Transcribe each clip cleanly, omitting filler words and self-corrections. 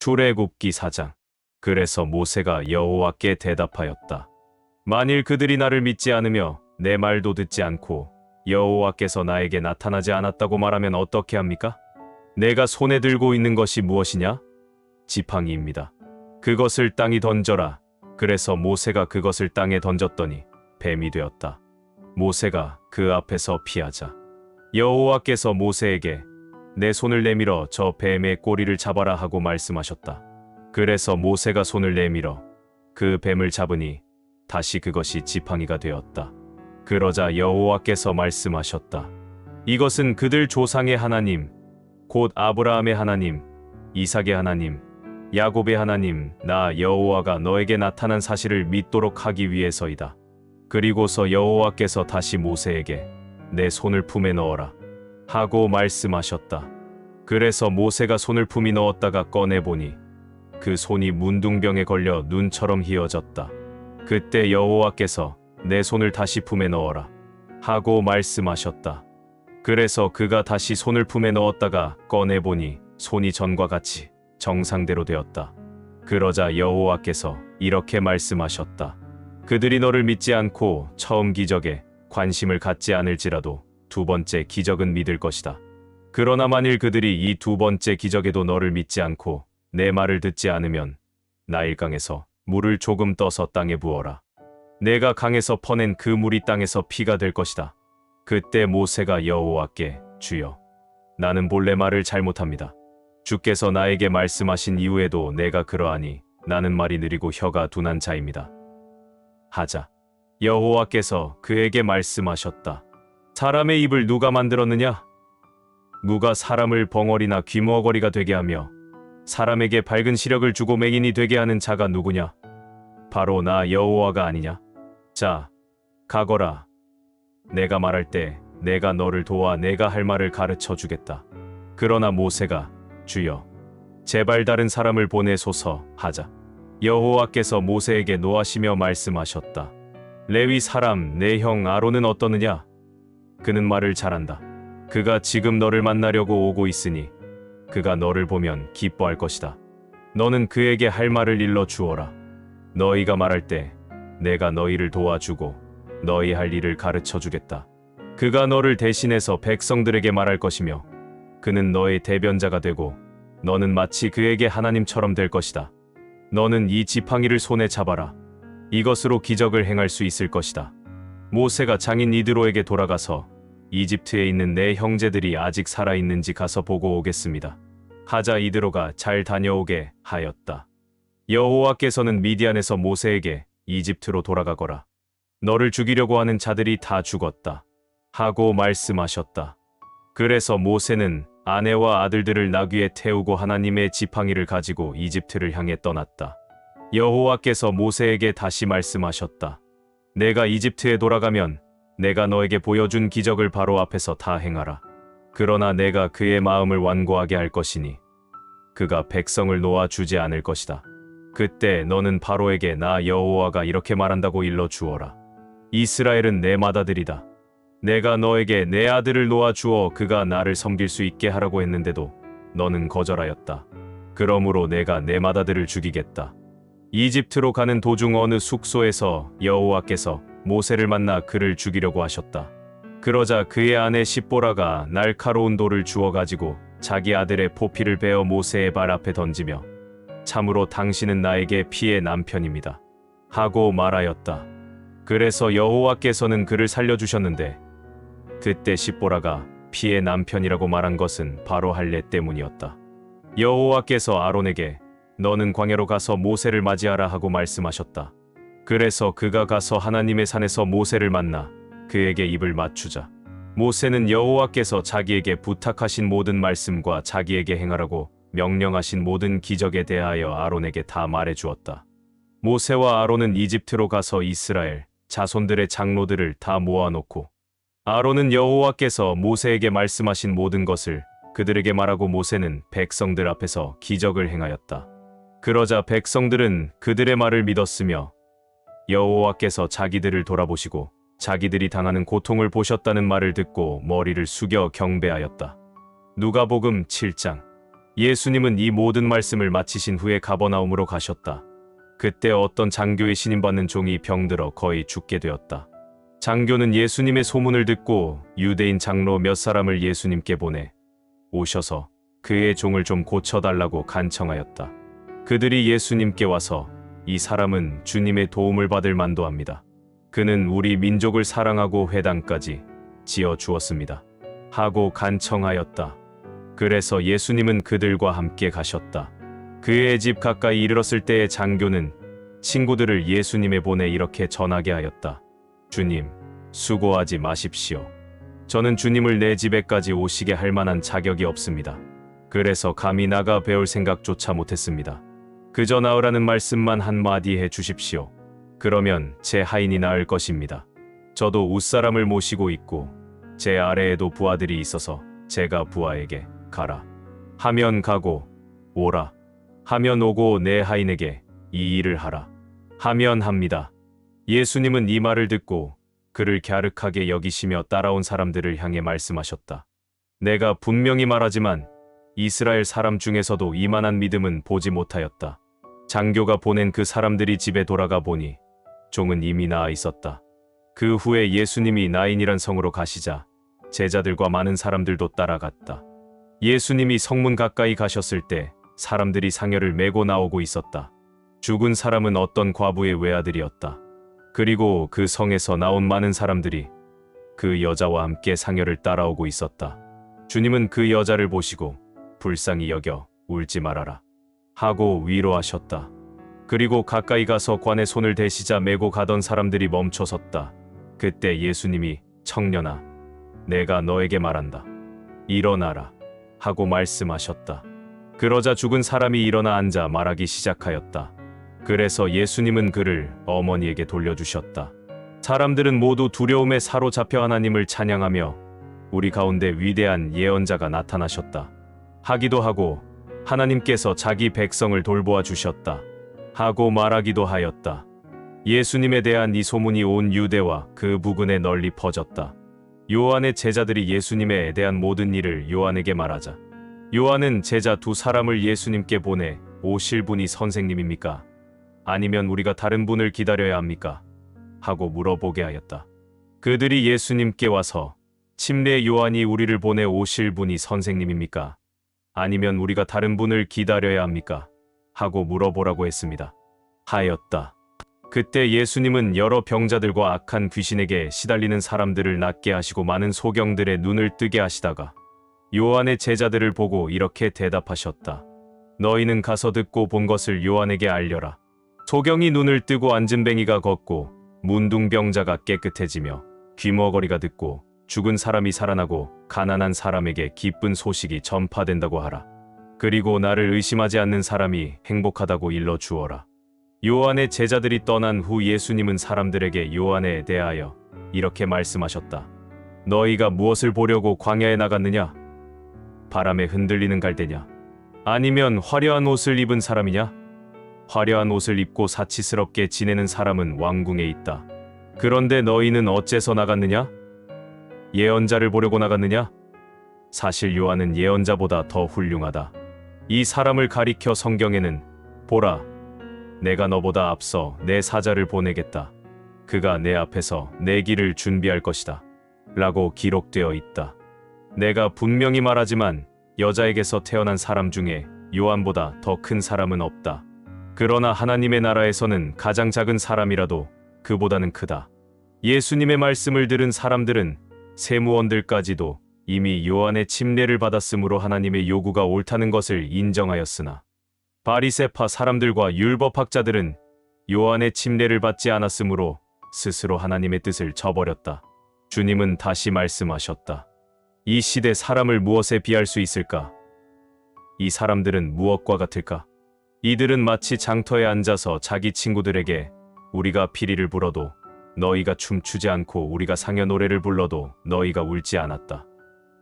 출애굽기 4장. 그래서 모세가 여호와께 대답하였다. 만일 그들이 나를 믿지 않으며 내 말도 듣지 않고 여호와께서 나에게 나타나지 않았다고 말하면 어떻게 합니까? 내가 손에 들고 있는 것이 무엇이냐? 지팡이입니다. 그것을 땅에 던져라. 그래서 모세가 그것을 땅에 던졌더니 뱀이 되었다. 모세가 그 앞에서 피하자 여호와께서 모세에게 내 손을 내밀어 저 뱀의 꼬리를 잡아라 하고 말씀하셨다. 그래서 모세가 손을 내밀어 그 뱀을 잡으니 다시 그것이 지팡이가 되었다. 그러자 여호와께서 말씀하셨다. 이것은 그들 조상의 하나님, 곧 아브라함의 하나님, 이삭의 하나님, 야곱의 하나님, 나 여호와가 너에게 나타난 사실을 믿도록 하기 위해서이다. 그리고서 여호와께서 다시 모세에게 내 손을 품에 넣어라 하고 말씀하셨다. 그래서 모세가 손을 품에 넣었다가 꺼내보니 그 손이 문둥병에 걸려 눈처럼 희어졌다. 그때 여호와께서 내 손을 다시 품에 넣어라 하고 말씀하셨다. 그래서 그가 다시 손을 품에 넣었다가 꺼내보니 손이 전과 같이 정상대로 되었다. 그러자 여호와께서 이렇게 말씀하셨다. 그들이 너를 믿지 않고 처음 기적에 관심을 갖지 않을지라도 두 번째 기적은 믿을 것이다. 그러나 만일 그들이 이 두 번째 기적에도 너를 믿지 않고 내 말을 듣지 않으면 나일강에서 물을 조금 떠서 땅에 부어라. 내가 강에서 퍼낸 그 물이 땅에서 피가 될 것이다. 그때 모세가 여호와께 주여, 나는 본래 말을 잘못합니다. 주께서 나에게 말씀하신 이후에도 내가 그러하니 나는 말이 느리고 혀가 둔한 자입니다. 하자 여호와께서 그에게 말씀하셨다. 사람의 입을 누가 만들었느냐? 누가 사람을 벙어리나 귀머거리가 되게 하며 사람에게 밝은 시력을 주고 맹인이 되게 하는 자가 누구냐? 바로 나 여호와가 아니냐? 자, 가거라. 내가 말할 때 내가 너를 도와 내가 할 말을 가르쳐 주겠다. 그러나 모세가 주여, 제발 다른 사람을 보내소서 하자 여호와께서 모세에게 노하시며 말씀하셨다. 레위 사람 내 형 아론은 어떠느냐? 그는 말을 잘한다. 그가 지금 너를 만나려고 오고 있으니 그가 너를 보면 기뻐할 것이다. 너는 그에게 할 말을 일러 주어라. 너희가 말할 때 내가 너희를 도와주고 너희 할 일을 가르쳐 주겠다. 그가 너를 대신해서 백성들에게 말할 것이며 그는 너의 대변자가 되고 너는 마치 그에게 하나님처럼 될 것이다. 너는 이 지팡이를 손에 잡아라. 이것으로 기적을 행할 수 있을 것이다. 모세가 장인 이드로에게 돌아가서 이집트에 있는 내 형제들이 아직 살아있는지 가서 보고 오겠습니다. 하자 이드로가 잘 다녀오게 하였다. 여호와께서는 미디안에서 모세에게 이집트로 돌아가거라. 너를 죽이려고 하는 자들이 다 죽었다. 하고 말씀하셨다. 그래서 모세는 아내와 아들들을 나귀에 태우고 하나님의 지팡이를 가지고 이집트를 향해 떠났다. 여호와께서 모세에게 다시 말씀하셨다. 내가 이집트에 돌아가면 내가 너에게 보여준 기적을 바로 앞에서 다 행하라. 그러나 내가 그의 마음을 완고하게 할 것이니 그가 백성을 놓아주지 않을 것이다. 그때 너는 바로에게 나 여호와가 이렇게 말한다고 일러 주어라. 이스라엘은 내 맏아들이다. 내가 너에게 내 아들을 놓아주어 그가 나를 섬길 수 있게 하라고 했는데도 너는 거절하였다. 그러므로 내가 내 맏아들을 죽이겠다. 이집트로 가는 도중 어느 숙소에서 여호와께서 모세를 만나 그를 죽이려고 하셨다. 그러자 그의 아내 십보라가 날카로운 돌을 주워가지고 자기 아들의 포피를 베어 모세의 발 앞에 던지며 참으로 당신은 나에게 피의 남편입니다. 하고 말하였다. 그래서 여호와께서는 그를 살려주셨는데 그때 십보라가 피의 남편이라고 말한 것은 바로 할례 때문이었다. 여호와께서 아론에게 너는 광야로 가서 모세를 맞이하라 하고 말씀하셨다. 그래서 그가 가서 하나님의 산에서 모세를 만나 그에게 입을 맞추자 모세는 여호와께서 자기에게 부탁하신 모든 말씀과 자기에게 행하라고 명령하신 모든 기적에 대하여 아론에게 다 말해주었다. 모세와 아론은 이집트로 가서 이스라엘 자손들의 장로들을 다 모아놓고 아론은 여호와께서 모세에게 말씀하신 모든 것을 그들에게 말하고 모세는 백성들 앞에서 기적을 행하였다. 그러자 백성들은 그들의 말을 믿었으며 여호와께서 자기들을 돌아보시고 자기들이 당하는 고통을 보셨다는 말을 듣고 머리를 숙여 경배하였다. 누가복음 7장. 예수님은 이 모든 말씀을 마치신 후에 가버나움으로 가셨다. 그때 어떤 장교의 신임받는 종이 병들어 거의 죽게 되었다. 장교는 예수님의 소문을 듣고 유대인 장로 몇 사람을 예수님께 보내 오셔서 그의 종을 좀 고쳐달라고 간청하였다. 그들이 예수님께 와서 이 사람은 주님의 도움을 받을 만도 합니다. 그는 우리 민족을 사랑하고 회당까지 지어 주었습니다. 하고 간청하였다. 그래서 예수님은 그들과 함께 가셨다. 그의 집 가까이 이르렀을 때의 장교는 친구들을 예수님에 보내 이렇게 전하게 하였다. 주님, 수고하지 마십시오. 저는 주님을 내 집에까지 오시게 할 만한 자격이 없습니다. 그래서 감히 나가 배울 생각조차 못했습니다. 그저 나으라는 말씀만 한마디 해 주십시오. 그러면 제 하인이 나을 것입니다. 저도 웃사람을 모시고 있고 제 아래에도 부하들이 있어서 제가 부하에게 가라 하면 가고 오라 하면 오고 내 하인에게 이 일을 하라 하면 합니다. 예수님은 이 말을 듣고 그를 갸륵하게 여기시며 따라온 사람들을 향해 말씀하셨다. 내가 분명히 말하지만 이스라엘 사람 중에서도 이만한 믿음은 보지 못하였다. 장교가 보낸 그 사람들이 집에 돌아가 보니 종은 이미 나아 있었다. 그 후에 예수님이 나인이란 성으로 가시자 제자들과 많은 사람들도 따라갔다. 예수님이 성문 가까이 가셨을 때 사람들이 상여를 메고 나오고 있었다. 죽은 사람은 어떤 과부의 외아들이었다. 그리고 그 성에서 나온 많은 사람들이 그 여자와 함께 상여를 따라오고 있었다. 주님은 그 여자를 보시고 불쌍히 여겨 울지 말아라 하고 위로하셨다. 그리고 가까이 가서 관에 손을 대시자 메고 가던 사람들이 멈춰섰다. 그때 예수님이 청년아, 내가 너에게 말한다. 일어나라 하고 말씀하셨다. 그러자 죽은 사람이 일어나 앉아 말하기 시작하였다. 그래서 예수님은 그를 어머니에게 돌려주셨다. 사람들은 모두 두려움에 사로잡혀 하나님을 찬양하며 우리 가운데 위대한 예언자가 나타나셨다 하기도 하고 하나님께서 자기 백성을 돌보아 주셨다 하고 말하기도 하였다. 예수님에 대한 이 소문이 온 유대와 그 부근에 널리 퍼졌다. 요한의 제자들이 예수님에 대한 모든 일을 요한에게 말하자 요한은 제자 두 사람을 예수님께 보내 오실 분이 선생님입니까? 아니면 우리가 다른 분을 기다려야 합니까? 하고 물어보게 하였다. 그들이 예수님께 와서 침례 요한이 우리를 보내 오실 분이 선생님입니까? 아니면 우리가 다른 분을 기다려야 합니까? 하고 물어보라고 했습니다. 하였다. 그때 예수님은 여러 병자들과 악한 귀신에게 시달리는 사람들을 낫게 하시고 많은 소경들의 눈을 뜨게 하시다가 요한의 제자들을 보고 이렇게 대답하셨다. 너희는 가서 듣고 본 것을 요한에게 알려라. 소경이 눈을 뜨고 앉은뱅이가 걷고 문둥병자가 깨끗해지며 귀머거리가 듣고 죽은 사람이 살아나고 가난한 사람에게 기쁜 소식이 전파된다고 하라. 그리고 나를 의심하지 않는 사람이 행복하다고 일러 주어라. 요한의 제자들이 떠난 후 예수님은 사람들에게 요한에 대하여 이렇게 말씀하셨다. 너희가 무엇을 보려고 광야에 나갔느냐? 바람에 흔들리는 갈대냐? 아니면 화려한 옷을 입은 사람이냐? 화려한 옷을 입고 사치스럽게 지내는 사람은 왕궁에 있다. 그런데 너희는 어째서 나갔느냐? 예언자를 보려고 나갔느냐? 사실 요한은 예언자보다 더 훌륭하다. 이 사람을 가리켜 성경에는 보라, 내가 너보다 앞서 내 사자를 보내겠다. 그가 내 앞에서 내 길을 준비할 것이다. 라고 기록되어 있다. 내가 분명히 말하지만 여자에게서 태어난 사람 중에 요한보다 더 큰 사람은 없다. 그러나 하나님의 나라에서는 가장 작은 사람이라도 그보다는 크다. 예수님의 말씀을 들은 사람들은 세무원들까지도 이미 요한의 침례를 받았으므로 하나님의 요구가 옳다는 것을 인정하였으나 바리새파 사람들과 율법학자들은 요한의 침례를 받지 않았으므로 스스로 하나님의 뜻을 저버렸다. 주님은 다시 말씀하셨다. 이 시대 사람을 무엇에 비할 수 있을까? 이 사람들은 무엇과 같을까? 이들은 마치 장터에 앉아서 자기 친구들에게 우리가 피리를 불어도 너희가 춤추지 않고 우리가 상여 노래를 불러도 너희가 울지 않았다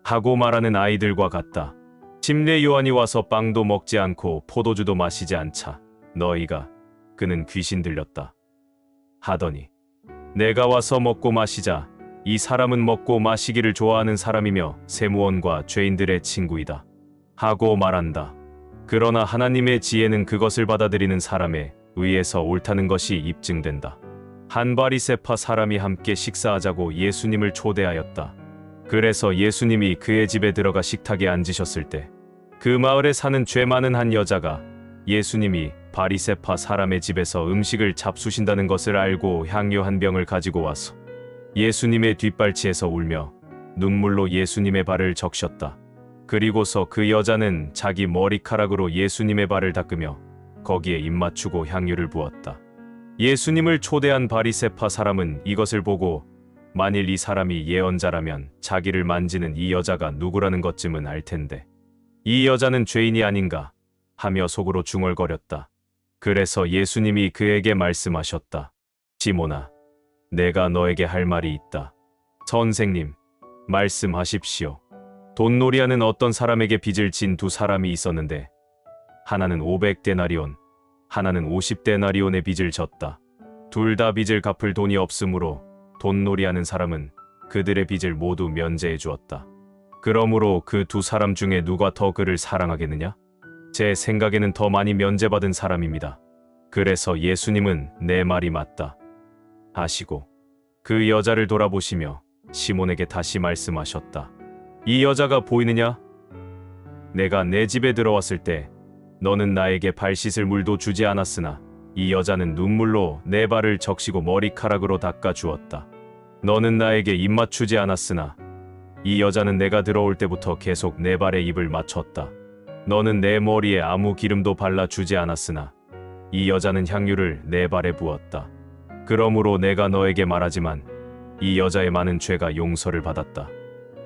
하고 말하는 아이들과 같다. 침례 요한이 와서 빵도 먹지 않고 포도주도 마시지 않자 너희가 그는 귀신 들렸다 하더니 내가 와서 먹고 마시자 이 사람은 먹고 마시기를 좋아하는 사람이며 세무원과 죄인들의 친구이다 하고 말한다. 그러나 하나님의 지혜는 그것을 받아들이는 사람에 의해서 옳다는 것이 입증된다. 한 바리새파 사람이 함께 식사하자고 예수님을 초대하였다. 그래서 예수님이 그의 집에 들어가 식탁에 앉으셨을 때 그 마을에 사는 죄 많은 한 여자가 예수님이 바리새파 사람의 집에서 음식을 잡수신다는 것을 알고 향유 한 병을 가지고 와서 예수님의 뒷발치에서 울며 눈물로 예수님의 발을 적셨다. 그리고서 그 여자는 자기 머리카락으로 예수님의 발을 닦으며 거기에 입 맞추고 향유를 부었다. 예수님을 초대한 바리새파 사람은 이것을 보고 만일 이 사람이 예언자라면 자기를 만지는 이 여자가 누구라는 것쯤은 알 텐데 이 여자는 죄인이 아닌가 하며 속으로 중얼거렸다. 그래서 예수님이 그에게 말씀하셨다. 시몬아, 내가 너에게 할 말이 있다. 선생님, 말씀하십시오. 돈놀이하는 어떤 사람에게 빚을 진 두 사람이 있었는데 하나는 500데나리온, 하나는 50데나리온의 빚을 졌다. 둘 다 빚을 갚을 돈이 없으므로 돈놀이하는 사람은 그들의 빚을 모두 면제해 주었다. 그러므로 그 두 사람 중에 누가 더 그를 사랑하겠느냐? 제 생각에는 더 많이 면제받은 사람입니다. 그래서 예수님은 내 말이 맞다 하시고 그 여자를 돌아보시며 시몬에게 다시 말씀하셨다. 이 여자가 보이느냐? 내가 내 집에 들어왔을 때 너는 나에게 발 씻을 물도 주지 않았으나 이 여자는 눈물로 내 발을 적시고 머리카락으로 닦아 주었다. 너는 나에게 입 맞추지 않았으나 이 여자는 내가 들어올 때부터 계속 내 발에 입을 맞췄다. 너는 내 머리에 아무 기름도 발라주지 않았으나 이 여자는 향유를 내 발에 부었다. 그러므로 내가 너에게 말하지만 이 여자의 많은 죄가 용서를 받았다.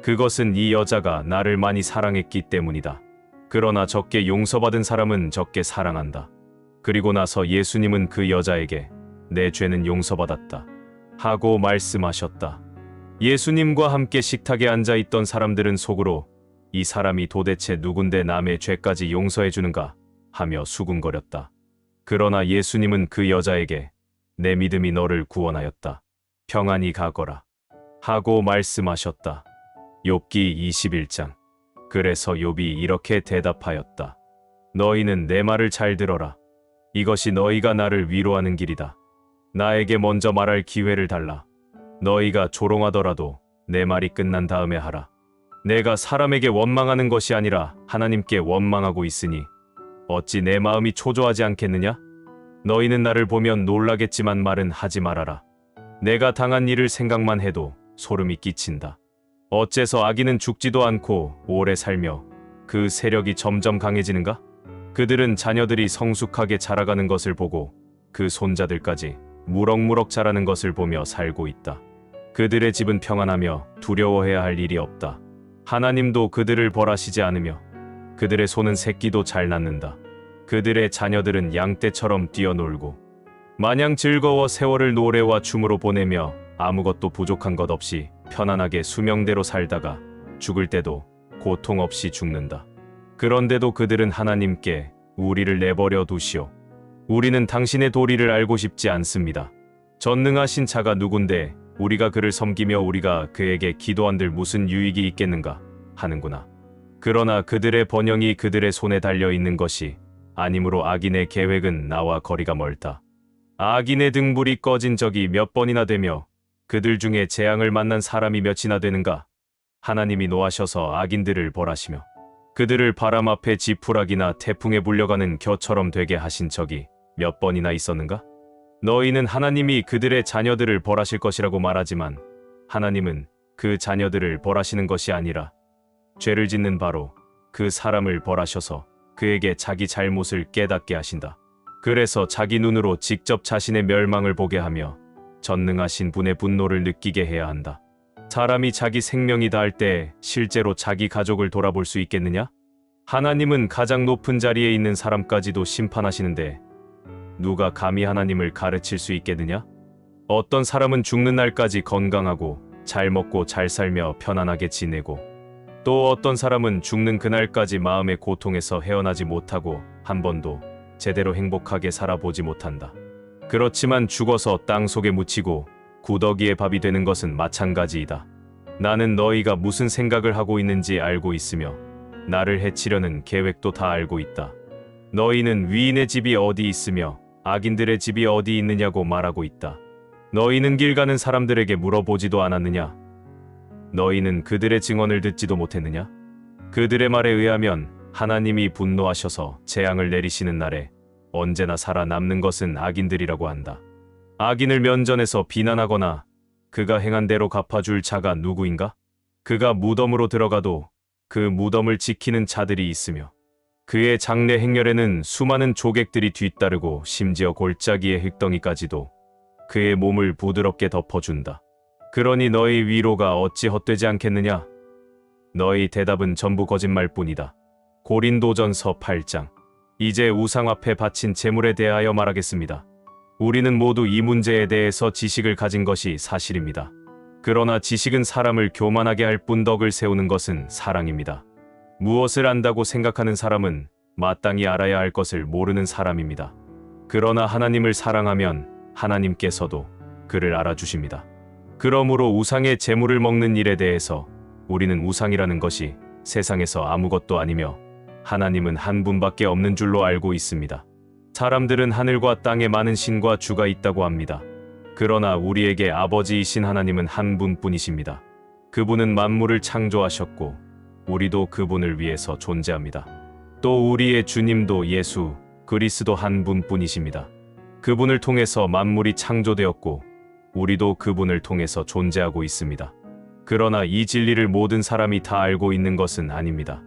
그것은 이 여자가 나를 많이 사랑했기 때문이다. 그러나 적게 용서받은 사람은 적게 사랑한다. 그리고 나서 예수님은 그 여자에게 내 죄는 용서받았다 하고 말씀하셨다. 예수님과 함께 식탁에 앉아 있던 사람들은 속으로 이 사람이 도대체 누군데 남의 죄까지 용서해 주는가 하며 수군거렸다. 그러나 예수님은 그 여자에게 내 믿음이 너를 구원하였다. 평안히 가거라 하고 말씀하셨다. 욥기 21장. 그래서 욥이 이렇게 대답하였다. 너희는 내 말을 잘 들어라. 이것이 너희가 나를 위로하는 길이다. 나에게 먼저 말할 기회를 달라. 너희가 조롱하더라도 내 말이 끝난 다음에 하라. 내가 사람에게 원망하는 것이 아니라 하나님께 원망하고 있으니 어찌 내 마음이 초조하지 않겠느냐? 너희는 나를 보면 놀라겠지만 말은 하지 말아라. 내가 당한 일을 생각만 해도 소름이 끼친다. 어째서 아기는 죽지도 않고 오래 살며 그 세력이 점점 강해지는가? 그들은 자녀들이 성숙하게 자라가는 것을 보고 그 손자들까지 무럭무럭 자라는 것을 보며 살고 있다. 그들의 집은 평안하며 두려워해야 할 일이 없다. 하나님도 그들을 벌하시지 않으며 그들의 소는 새끼도 잘 낳는다. 그들의 자녀들은 양떼처럼 뛰어놀고 마냥 즐거워 세월을 노래와 춤으로 보내며 아무것도 부족한 것 없이 편안하게 수명대로 살다가 죽을 때도 고통 없이 죽는다. 그런데도 그들은 하나님께 우리를 내버려 두시오. 우리는 당신의 도리를 알고 싶지 않습니다. 전능하신 자가 누군데 우리가 그를 섬기며 우리가 그에게 기도한들 무슨 유익이 있겠는가 하는구나. 그러나 그들의 번영이 그들의 손에 달려있는 것이 아니므로 악인의 계획은 나와 거리가 멀다. 악인의 등불이 꺼진 적이 몇 번이나 되며 그들 중에 재앙을 만난 사람이 몇이나 되는가? 하나님이 노하셔서 악인들을 벌하시며 그들을 바람 앞에 지푸라기나 태풍에 불려가는 겨처럼 되게 하신 적이 몇 번이나 있었는가? 너희는 하나님이 그들의 자녀들을 벌하실 것이라고 말하지만 하나님은 그 자녀들을 벌하시는 것이 아니라 죄를 짓는 바로 그 사람을 벌하셔서 그에게 자기 잘못을 깨닫게 하신다. 그래서 자기 눈으로 직접 자신의 멸망을 보게 하며 전능하신 분의 분노를 느끼게 해야 한다. 사람이 자기 생명이 닿을 때 실제로 자기 가족을 돌아볼 수 있겠느냐? 하나님은 가장 높은 자리에 있는 사람까지도 심판하시는데 누가 감히 하나님을 가르칠 수 있겠느냐? 어떤 사람은 죽는 날까지 건강하고 잘 먹고 잘 살며 편안하게 지내고 또 어떤 사람은 죽는 그날까지 마음의 고통에서 헤어나지 못하고 한 번도 제대로 행복하게 살아보지 못한다. 그렇지만 죽어서 땅 속에 묻히고 구더기에 밥이 되는 것은 마찬가지이다. 나는 너희가 무슨 생각을 하고 있는지 알고 있으며 나를 해치려는 계획도 다 알고 있다. 너희는 위인의 집이 어디 있으며 악인들의 집이 어디 있느냐고 말하고 있다. 너희는 길 가는 사람들에게 물어보지도 않았느냐? 너희는 그들의 증언을 듣지도 못했느냐? 그들의 말에 의하면 하나님이 분노하셔서 재앙을 내리시는 날에 언제나 살아남는 것은 악인들이라고 한다. 악인을 면전에서 비난하거나 그가 행한 대로 갚아줄 자가 누구인가? 그가 무덤으로 들어가도 그 무덤을 지키는 자들이 있으며 그의 장례 행렬에는 수많은 조객들이 뒤따르고 심지어 골짜기의 흙덩이까지도 그의 몸을 부드럽게 덮어준다. 그러니 너희 위로가 어찌 헛되지 않겠느냐? 너희 대답은 전부 거짓말뿐이다. 고린도전서 8장. 이제 우상 앞에 바친 제물에 대하여 말하겠습니다. 우리는 모두 이 문제에 대해서 지식을 가진 것이 사실입니다. 그러나 지식은 사람을 교만하게 할 뿐 덕을 세우는 것은 사랑입니다. 무엇을 안다고 생각하는 사람은 마땅히 알아야 할 것을 모르는 사람입니다. 그러나 하나님을 사랑하면 하나님께서도 그를 알아주십니다. 그러므로 우상의 제물을 먹는 일에 대해서 우리는 우상이라는 것이 세상에서 아무것도 아니며 하나님은 한 분밖에 없는 줄로 알고 있습니다. 사람들은 하늘과 땅에 많은 신과 주가 있다고 합니다. 그러나 우리에게 아버지이신 하나님은 한 분뿐이십니다. 그분은 만물을 창조하셨고 우리도 그분을 위해서 존재합니다. 또 우리의 주님도 예수 그리스도 한 분뿐이십니다. 그분을 통해서 만물이 창조되었고 우리도 그분을 통해서 존재하고 있습니다. 그러나 이 진리를 모든 사람이 다 알고 있는 것은 아닙니다.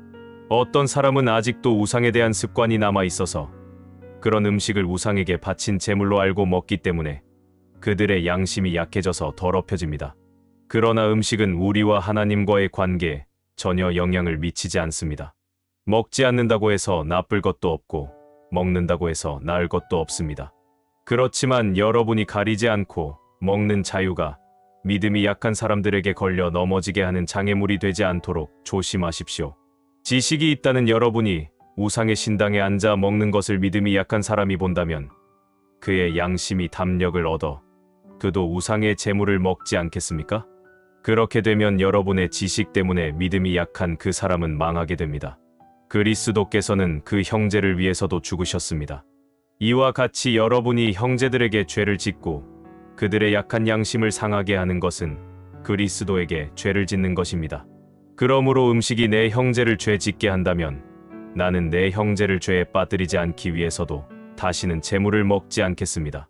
어떤 사람은 아직도 우상에 대한 습관이 남아 있어서 그런 음식을 우상에게 바친 제물로 알고 먹기 때문에 그들의 양심이 약해져서 더럽혀집니다. 그러나 음식은 우리와 하나님과의 관계에 전혀 영향을 미치지 않습니다. 먹지 않는다고 해서 나쁠 것도 없고 먹는다고 해서 나을 것도 없습니다. 그렇지만 여러분이 가리지 않고 먹는 자유가 믿음이 약한 사람들에게 걸려 넘어지게 하는 장애물이 되지 않도록 조심하십시오. 지식이 있다는 여러분이 우상의 신당에 앉아 먹는 것을 믿음이 약한 사람이 본다면 그의 양심이 담력을 얻어 그도 우상의 제물을 먹지 않겠습니까? 그렇게 되면 여러분의 지식 때문에 믿음이 약한 그 사람은 망하게 됩니다. 그리스도께서는 그 형제를 위해서도 죽으셨습니다. 이와 같이 여러분이 형제들에게 죄를 짓고 그들의 약한 양심을 상하게 하는 것은 그리스도에게 죄를 짓는 것입니다. 그러므로 음식이 내 형제를 죄 짓게 한다면 나는 내 형제를 죄에 빠뜨리지 않기 위해서도 다시는 제물을 먹지 않겠습니다.